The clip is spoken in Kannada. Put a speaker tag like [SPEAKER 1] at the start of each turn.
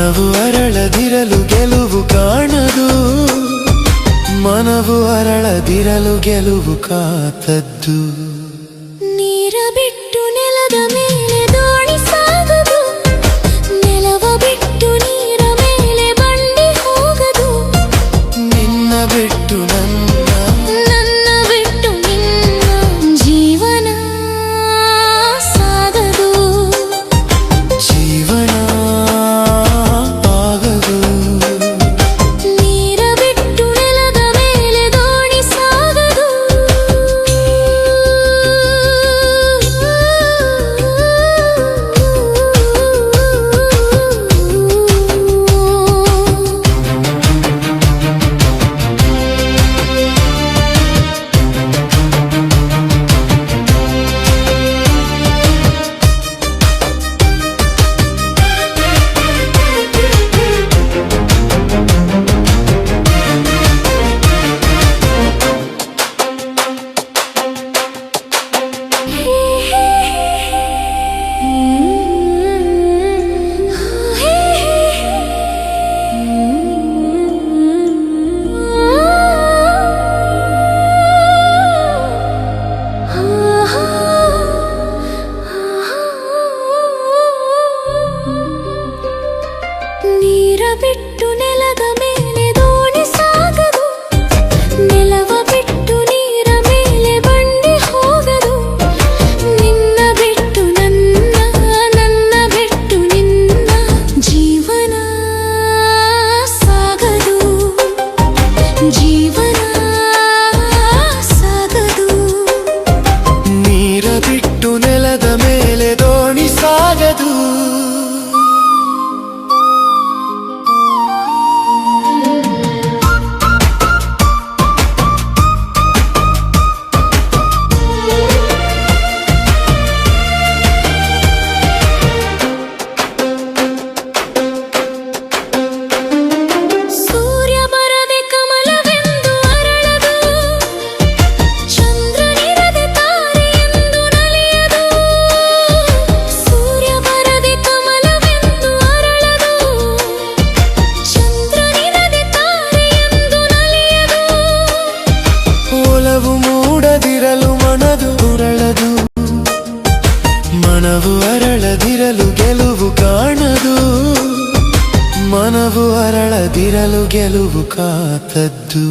[SPEAKER 1] ಮನವು ಅರಳದಿರಲು ಗೆಲುವು ಕಾಣದು, ಮನವು ಅರಳದಿರಲು ಗೆಲುವು ಕಾತದ್ದು.
[SPEAKER 2] ನೀರ ಬಿಟ್ಟು ನೆಲದ ಮೇಲೆ ದೋಣಿ ಸಾಗದು, ನೆಲವ ಬಿಟ್ಟು ನೀರ ಮೇಲೆ ಬಂಡಿ ಹೋಗದು.
[SPEAKER 1] ನಿನ್ನ ಬಿಟ್ಟು ನನ್ನ,
[SPEAKER 2] ನನ್ನ ಬಿಟ್ಟು ನಿನ್ನ ಜೀವನ ಸಾಗದು,
[SPEAKER 1] ಜೀವನ ಆಗದು.
[SPEAKER 2] ನೀರ ಬಿಟ್ಟು ನೆಲದ ಮೇಲೆ ದೋಣಿ ಸಾಗದು. ನೀರ ಬಿಟ್ಟು ನೆಲದ ಮೇಲೆ ದೋಣಿ ಸಾಗದು, ನೆಲವ ಬಿಟ್ಟು ನೀರ ಮೇಲೆ ಬಂಡಿ ಹೋಗದು. ನಿನ್ನ ಬಿಟ್ಟು ನನ್ನ, ನನ್ನ ಬಿಟ್ಟು ನಿನ್ನ ಜೀವನ ಸಾಗದು, ಜೀವನ ಸಾಗದು.
[SPEAKER 1] ನೀರ ಬಿಟ್ಟು ನೆಲದ ಮೇಲೆ ದೋಣಿ ಸಾಗದು.
[SPEAKER 2] ಸೂರ್ಯ ಬರದೆ ಕಮಲವೆಂದು ಅರಳದು, ಚಂದ್ರನಿರದೆ ತಾರೆಯೆಂದು ನಲಿಯದು. ಸೂರ್ಯ ಬರದೆ ಕಮಲವೆಂದು ಅರಳದು, ಚಂದ್ರನಿರದೆ ತಾರೆಯೆಂದು ನಲಿಯದು.
[SPEAKER 1] ಒಲವು ಮೂಡದಿರಲು ಮನದು ಉರಳದು, ಮನವು ಅರಳದಿರಲು ಗೆಲುವು ಕಾಣದು, ಮನವು ಅರಳದಿರಲು ಗೆಲುವು ಕಾತದ್ದು.